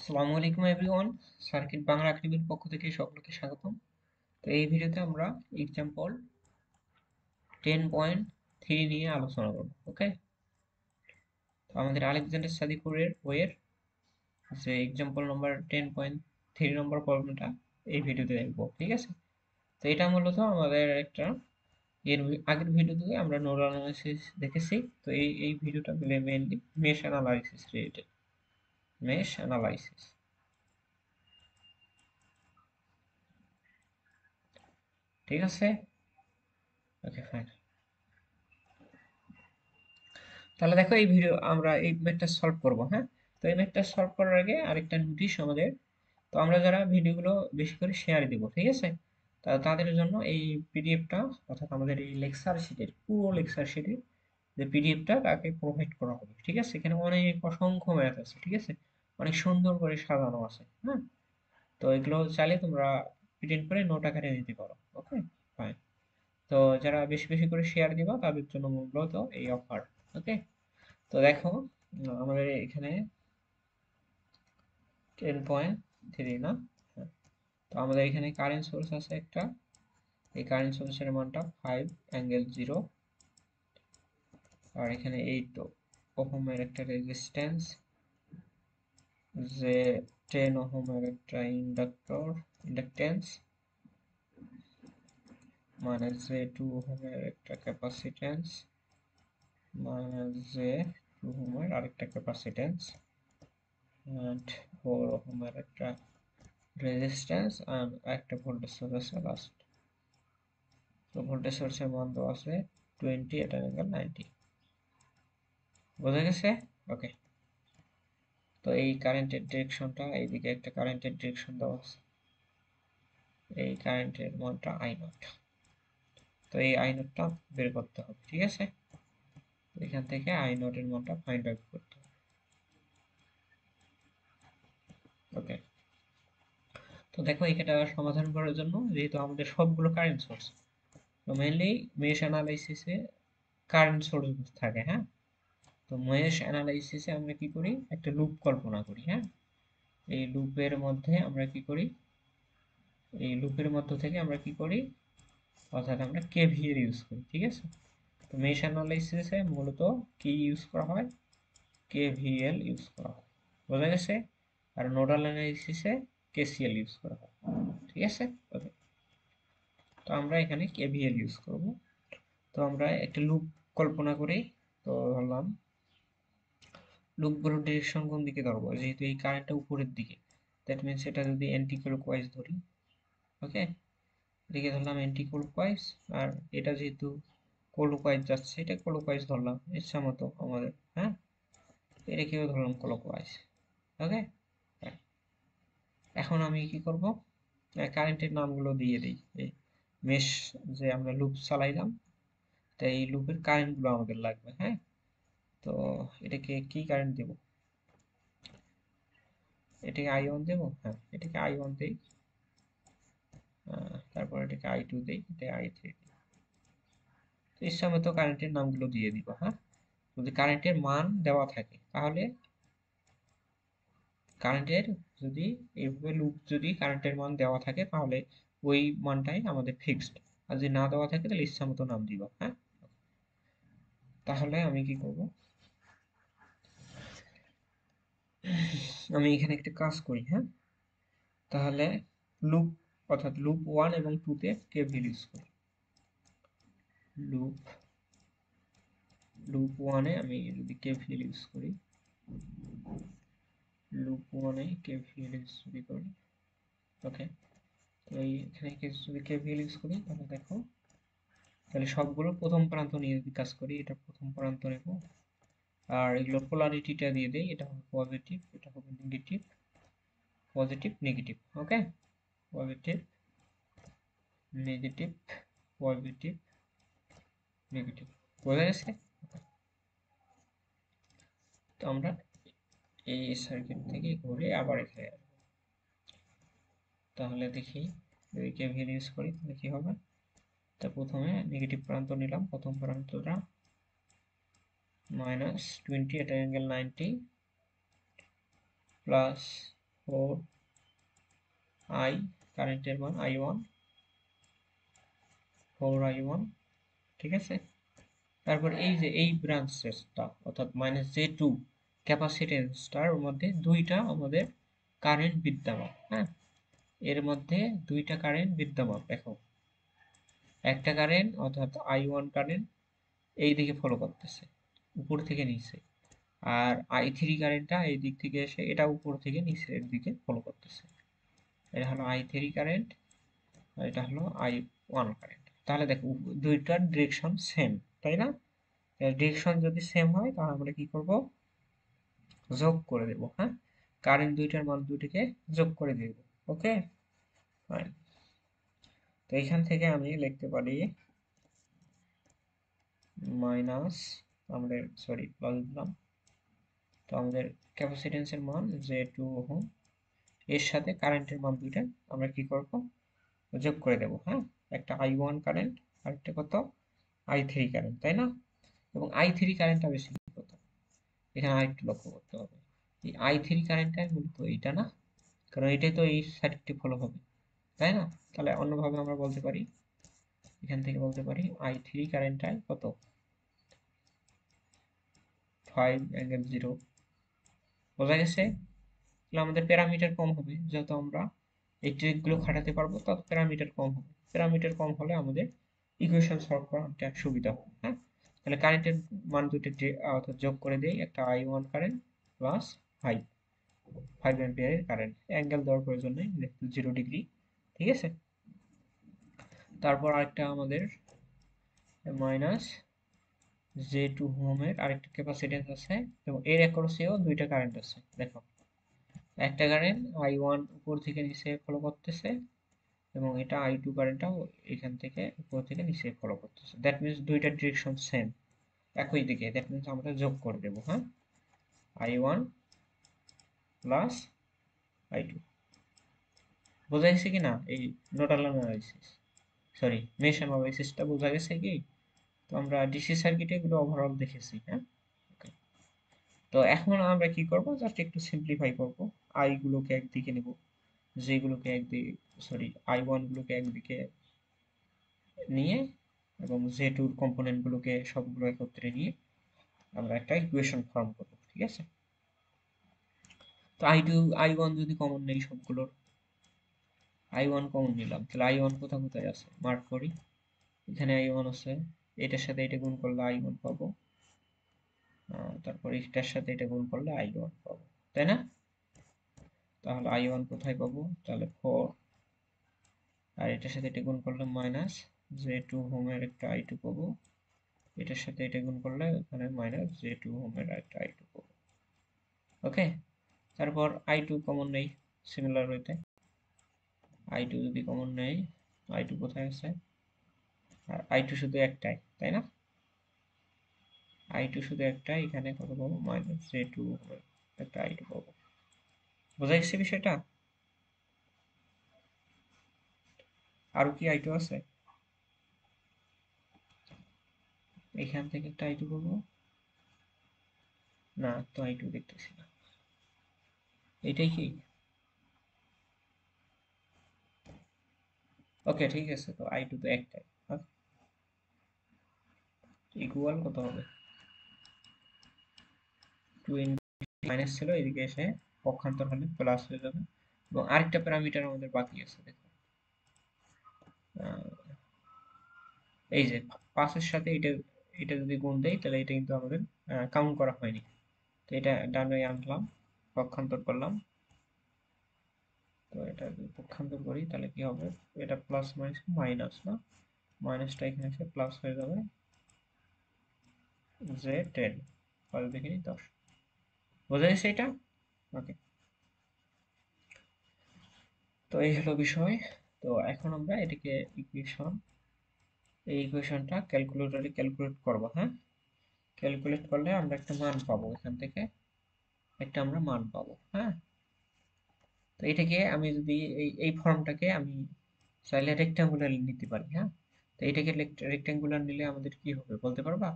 আসসালামু আলাইকুম everyone. Circuit Bangla একাডেমির পক্ষ থেকে সকলকে স্বাগতম। তো এই ভিডিওতে আমরা এক্সাম্পল 10.3 নিয়ে আলোচনা করব। ওকে, তো আমাদের আলেকজান্ডার সাদিকুরের বইয়ের যে এক্সাম্পল নাম্বার 10.3 নম্বর প্রবলেমটা এই ভিডিওতে দেখবো। ঠিক আছে, তো এটা মূলত আমাদের একটা আগের ভিডিওতে আমরা নোড অ্যানালাইসিস দেখেছি। তো এই ভিডিওটা mainly mesh analysis related. Mesh analysis, ঠিক আছে। ওকে, ফাইন। তাহলে দেখো এই ভিডিও আমরা এই ম্যাথটা সলভ করব। হ্যাঁ, তো এই ম্যাথটা সলভ করার আগে আরেকটা নোটিশ আমাদের। তো আমরা যারা ভিডিওগুলো বেশি করে শেয়ার দিব, ঠিক আছে, তা তাদের জন্য এই পিডিএফটা, অর্থাৎ আমাদের এই লেকচার শিটের পুরো লেকচার শিটের যে পিডিএফটা তাকে প্রোভাইড করা হবে। ঠিক আছে, এখানে অনেক অসংখ্য ম্যাথ আছে, ঠিক আছে, অনেক সুন্দর করে সাজানো আছে। হ্যাঁ, তো এগুলো চাইলে তোমরা প্রিন্ট করে নোট আকারে নিতে পারো। ওকে, ফাইন। তো যারা বেশি বেশি করে শেয়ার দিবা তাদের জন্য মূলত এই অফার। ওকে, তো দেখো আমাদের এখানে 10.3 না? হ্যাঁ, তো আমাদের এখানে কারেন্ট সোর্স আছে একটা। এই কারেন্ট সোর্সের মানটা 5 ∠0, আর এখানে 8 ওহমের একটা রেজিস্ট্যান্স, যে 10 ওহমের একটা ইন্ডাকটেন্স, মানে যে 2 ওহমের একটা ক্যাপাসিটেন্স, মানে যে 2 ওহমের আরেকটা ক্যাপাসিটেন্স, and 4 ওহমের একটা রেজিস্ট্যান্স, আর একটা ভোল্টেজ সোর্স আছে লাস্ট। তো ভোল্টেজ সোর্সের মান দেওয়া আছে 20 at an angle 90। বোঝা গেছে? ওকে, তো এই কারেন্টের ডিরেকশনটা, এইদিকে একটা কারেন্টের ডিরেকশন দেওয়া আছে, এই কারেন্টের মানটা আই নট। তো এই আই নটটা বের করতে হবে, ঠিক আছে। এখান থেকে আই নটের মানটা ফাইন্ড আউট করতে হবে। ওকে, তো দেখো এটা সমাধান করার জন্য, যেহেতু আমাদের সবগুলো কারেন্ট সোর্স, তো মেইনলি মেশ অ্যানালাইসিসে কারেন্ট সোর্স থাকে। হ্যাঁ, তো মেশ অ্যানালাইসিসে আমরা কি করি, একটা লুপ কল্পনা করি। হ্যাঁ, এই লুপের মধ্যে আমরা কি করি, এই লুপের মধ্য থেকে আমরা কি করি, অর্থাৎ আমরা কেভিএল ইউজ করি। ঠিক আছে, তো মেশ অ্যানালাইসিসে মূলত কি ইউজ করা হয়, কেভিএল ইউজ করা হয়। বোঝা গেছে? আর নোডাল অ্যানালাইসিসে কেসিএল ইউজ করা হয়। ঠিক আছে, ওকে, তো আমরা এখানে কেভিএল ইউজ করব। তো আমরা একটা লুপ কল্পনা করি। তো ধরলাম লুপগুলোর ডিরেকশন কোন দিকে ধরবো, যেহেতু এই কারেন্টটা উপরের দিকে, দ্যাট মিনস এটা যদি অ্যান্টি ক্লকওয়াইজ ধরি। ওকে, এদিকে ধরলাম অ্যান্টি ক্লকওয়াইজ, আর এটা যেহেতু ক্লকওয়াইজ যাচ্ছে, এটা ক্লকওয়াইজ ধরলাম ইচ্ছা মতো আমাদের। হ্যাঁ, এটাকেও ধরলাম ক্লকওয়াইজ। ওকে, এখন আমি কি করব, কারেন্টের নামগুলো দিয়ে দিই। এই মেশ যে আমরা লুপ চালাইলাম, তাই এই লুপের কারেন্টগুলো আমাদের লাগবে। হ্যাঁ, তো এটাকে কি কারেন্ট দেব, এটাকে I1 দেব। হ্যাঁ, এটাকে I1 দেই, তারপর এটাকে I2 দেই, এটা I3 দিই। তো ইচ্ছা মতো কারেন্টের নামগুলো দিয়ে দিব। হ্যাঁ, যদি কারেন্টের মান দেওয়া থাকে তাহলে কারেন্টের, যদি এইভাবে লুপ যদি কারেন্টের মান দেওয়া থাকে তাহলে ওই মানটাই আমাদের ফিক্সড, আর যদি না দেওয়া থাকে তাহলে ইচ্ছা মতো নাম দিব। হ্যাঁ, তাহলে আমি কি করব, আমি এখানে একটা কাজ করি। হ্যাঁ, তাহলে লুপ, অর্থাৎ লুপ 1 এবং 2 তে কেভিএল ইউজ করি। লুপ লুপ 1 এ আমি যদি কেভিএল ইউজ করি, লুপ 1 এ কেভিএল ইউজ করি। ওকে, তো এখানে যদি কেভিএল ইউজ করি তাহলে দেখো, তাহলে সবগুলো প্রথম প্রান্ত নিয়ে যদি কাজ করি, এটা প্রথম প্রান্ত নেব, আর এগুলো পোলারিটিটা দিয়ে দেই, এটা হবে পজিটিভ, এটা হবে নেগেটিভ, পজিটিভ নেগেটিভ। ওকে, পজিটিভ নেগেটিভ, পজিটিভ নেগেটিভ। বোঝা গেছে? তো আমরা এই সার্কিট থেকে ঘুরে আবার এখানে আসবো। তাহলে দেখি, যদি কেভিএল ইউজ করি তাহলে কি হবে। তা প্রথমে নেগেটিভ প্রান্ত নিলাম, প্রথম প্রান্তটা -20 at an angle 90 plus four I, কারেন্টের মান I1, 4I1, ঠিক আছে। তারপর এই যে এই ব্রাঞ্চেসটা অর্থাৎ -J2 ক্যাপাসিটেন্সটার মধ্যে দুইটা আমাদের কারেন্ট বিদ্যমান, হ্যাঁ, এর মধ্যে দুইটা কারেন্ট বিদ্যমান। দেখো একটা কারেন্ট অর্থাৎ I1 কারেন্ট এই দিকে ফলো করতেছে উপর থেকে নিচে, আর I3 কারেন্টটা এই দিক থেকে এসে এটা উপর থেকে নিচের দিকে ফলো করতেছে। এটা হলো I3 কারেন্ট আর এটা হলো I1 কারেন্ট। তাহলে দেখো দুইটার ডিরেকশন সেম, তাই না? ডিরেকশন যদি সেম হয় তাহলে আমরা কি করব, যোগ করে দেব, হ্যাঁ, কারেন্ট দুইটার মান দুটিকে যোগ করে দেব। Okay fine. তো এখান থেকে আমি লিখতে পারি মাইনাস, আমাদের সরি প্লাস দিলাম। তো আমাদের ক্যাপাসিটেন্সের মান J2 ওহম, এর সাথে কারেন্টের মান দুইটা আমরা কি করব, যোগ করে দেব, হ্যাঁ। একটা I1 কারেন্ট আর একটা কত, I3 কারেন্ট, তাই না? এবং I3 কারেন্টটা বেশি কত, এখানে আরেকটু লক্ষ্য করতে হবে। এই I3 কারেন্টটা মূলত এইটা না, কারণ এটাই তো এই সার্কিটটি ফলো হবে, তাই না? তাহলে অন্যভাবে আমরা বলতে পারি, এখান থেকে বলতে পারি I3 কারেন্টটা কত, 5 ∠0। বোঝা গেছে? তাহলে আমাদের প্যারামিটার কম হবে, যত আমরা এই ট্রিকগুলো খাটাতে পারবো তত প্যারামিটার কম হবে। প্যারামিটার কম হলে আমাদের ইকুয়েশন সলভ করা অনেকটা সুবিধা হবে, হ্যাঁ। তাহলে কারেন্টের মান দুটো অর্থাৎ যোগ করে দেই, একটা I1 কারেন্ট প্লাস 5 অ্যাম্পিয়ারের কারেন্ট, অ্যাঙ্গেল দেওয়ার প্রয়োজন নেই, যেহেতু 0 ডিগ্রি, ঠিক আছে। তারপর আরেকটা আমাদের মাইনাস J2 ওহমের আরেকটা ক্যাপাসিট্যান্স আছে এবং এর অ্যাক্রসেও দুইটা কারেন্ট আছে। দেখো একটা কারেন্ট I1 উপর থেকে নিচে ফলো করতেছে এবং এটা I2 কারেন্টটাও এখান থেকে উপর থেকে নিচে ফলো করতেছে। দ্যাট মিন্স দুইটা ডিরেকশন সেম, একই দিকে। দ্যাট মিন্স আমরা যোগ করে দেবো, হ্যাঁ, I1 প্লাস I2। বোঝা গেছে কি না এই নোডাল অ্যানালাইসিস, সরি মেশ অ্যানালাইসিসটা বোঝা গেছে কি? তো আমরা ডিসি সার্কিটে এগুলো ওভারঅল দেখেছি, হ্যাঁ। Okay. তো এখন আমরা কি করব, জাস্ট একটু সিম্পলিফাই করব। আই গুলোকে একদিকে নেব, জে গুলোকে একদিকে, সরি I1 গুলোকে একদিকে নিয়ে এবং J2 এর কম্পোনেন্ট গুলোকে সবগুলো একত্রে নিয়ে আমরা একটা ইকুয়েশন ফর্ম করব, ঠিক আছে। তো I2 I1 যদি কমন নেই সবগুলোর, I1 কমন নিলাম, তাহলে I1 কোথায় কোথায় আছে মার্ক করি। এখানে I1 আছে, এটার সাথে এটা গুণ করলে I1 পাবো, তারপর এটার সাথে এটা গুণ করলে I1 পাবো, তাই না? তাহলে I1 কোথায় পাবো, তাহলে 4, আর এটার সাথে এটা গুণ করলে মাইনাস J2 ওহমের একটা I2 পাবো, এটার সাথে এটা গুণ করলে এখানে মাইনাস J2 ওহমের একটা I2 পাবো। ওকে, তারপর I2 কমন নেই সিমিলার ওয়েতে, I2 যদি কমন নেই, I2 কোথায় আছে, আর I2 শুধু একটাই, তাই না? I2 শুধু একটাই, এখানে কত পাবো, মাইনাস J2 ওহমের একটা I2 পাবো। বোঝা গেছে বিষয়টা? আরো কি I2 আছে? এখান থেকে একটা I2 পাবো, না তো I2 দেখতেছি না, এটাই কি? ওকে ঠিক আছে, তো I2 তো একটাই, ইকুয়াল কত হবে, 20 মাইনাস ছিল, এদিকে এসে পক্ষান্তর হলে প্লাস হয়ে যাবে। এবং আরেকটা প্যারামিটার আমাদের বাকি আছে, দেখো এই যে 5 এর সাথে এটা এটা যদি গুণ দেই তাহলে এটা কিন্তু আমাদের কাউন্ট করা হয়নি। তো এটা ডানে আনলাম, পক্ষান্তর করলাম। তো এটা যদি পক্ষান্তর করি তাহলে কি হবে, এটা প্লাস মাইনাস মাইনাস, না মাইনাসটা এখানে এসে প্লাস হয়ে যাবে, যে 10 পরে দেখিনি 10। বোঝা গেছে এটা? ওকে, তো এই হলো বিষয়। তো এখন আমরা এটাকে ইকুয়েশন, এই ইকুয়েশনটা ক্যালকুলেটরে ক্যালকুলেট করব, হ্যাঁ। ক্যালকুলেট করলে আমরা একটা মান পাবো, এখান থেকে একটা আমরা মান পাবো, হ্যাঁ। তো এটাকে আমি যদি এই ফর্মটাকে আমি চাইলে রেক্ট্যাঙ্গুলার নিতে পারি, হ্যাঁ। তো এটাকে রেক্ট্যাঙ্গুলার নিলে আমাদের কি হবে বলতে পারবা,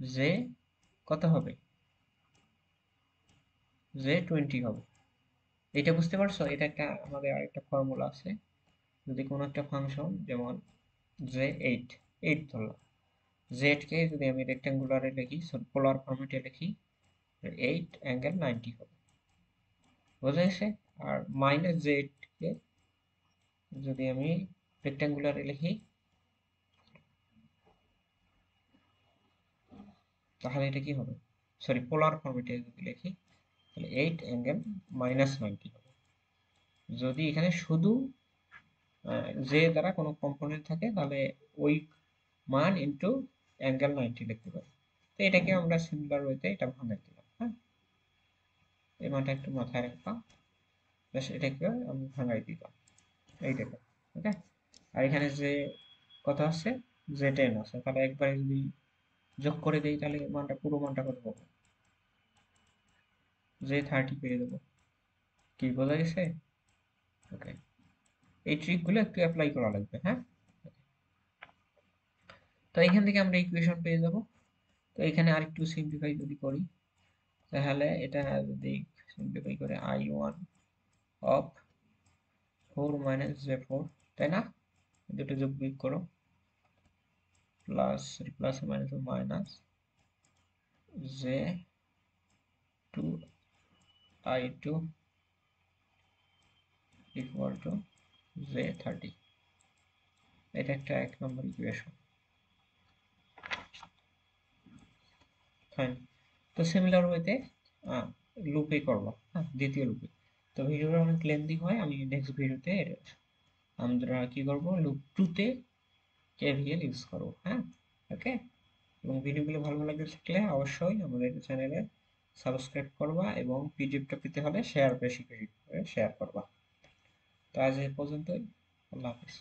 যে কত হবে, যে 20 হবে, এটা বুঝতে পারছো? এটা একটা আমাদের আরেকটা ফর্মুলা আছে। যদি কোনো একটা ফাংশন যেমন যে এইট ধরলাম, জেড কে যদি আমি রেক্টেঙ্গুলারে লিখি, পোলার ফরম্যাটে লিখি, 8 ∠90 হবে, বোঝা গেছে? আর মাইনাস জেড কে যদি আমি রেক্টেঙ্গুলারে লিখি, তাহলে এটা কি হবে? সরি, পোলার ফরম্যাটে যদি লিখি তাহলে 8 ∠−90 হবে। যদি এখানে শুধু জে দ্বারা কোনো কম্পোনেন্ট থাকে তাহলে ওই মান ইন্টু ∠90 লিখতে পারি। তো এটাকে আমরা সিমিলার ওয়েতে এটা ভাঙাই দিলাম, হ্যাঁ? এই মানটা একটু মাথায় রাখবা, ব্যাস এটাকে আমি ভাঙাই দিলাম এইটাকে, ওকে? আর এখানে যে কত আছে, যে 10 আছে, তাহলে একবারে যদি যোগ করে দেই তাহলে মানটা, পুরো মানটা কত পাবো? যে 30 পেয়ে দেবো। কি বোঝা গেছে? ওকে, এই ট্রিকগুলো একটু অ্যাপ্লাই করা লাগবে, হ্যাঁ? তো এখান থেকে আমরা ইকুয়েশন পেয়ে যাব। তো এখানে আরেকটু সিম্পলিফাই যদি করি, তাহলে এটা যদি সিম্পলিফাই করে I1 অফ 4 - j4, তাই না? দুটো যোগ বিয়োগ করো, plus plus minus minus j2 I2 equal to j30। এটা একটা 1 নম্বর ইকুয়েশন, ফাইন। তো সিমিলার ওয়েতে লুপে করবো, হ্যাঁ, দ্বিতীয় লুপে। তো ভিডিওটা অনেক লেন্দি হয়, আমি নেক্সট ভিডিওতে আমরা কি করব, লুপ 2 তে কেভিএল ইউজ করব, হ্যাঁ? ওকে। এবং ভিডিওগুলো ভালো লাগে থাকলে অবশ্যই আমাদের চ্যানেলে সাবস্ক্রাইব করবা, এবং পিডিএফটা পেতে হলে শেয়ার, বেশি করে শেয়ার করবা। তো আজ এই পর্যন্তই, আল্লাহ হাফেজ।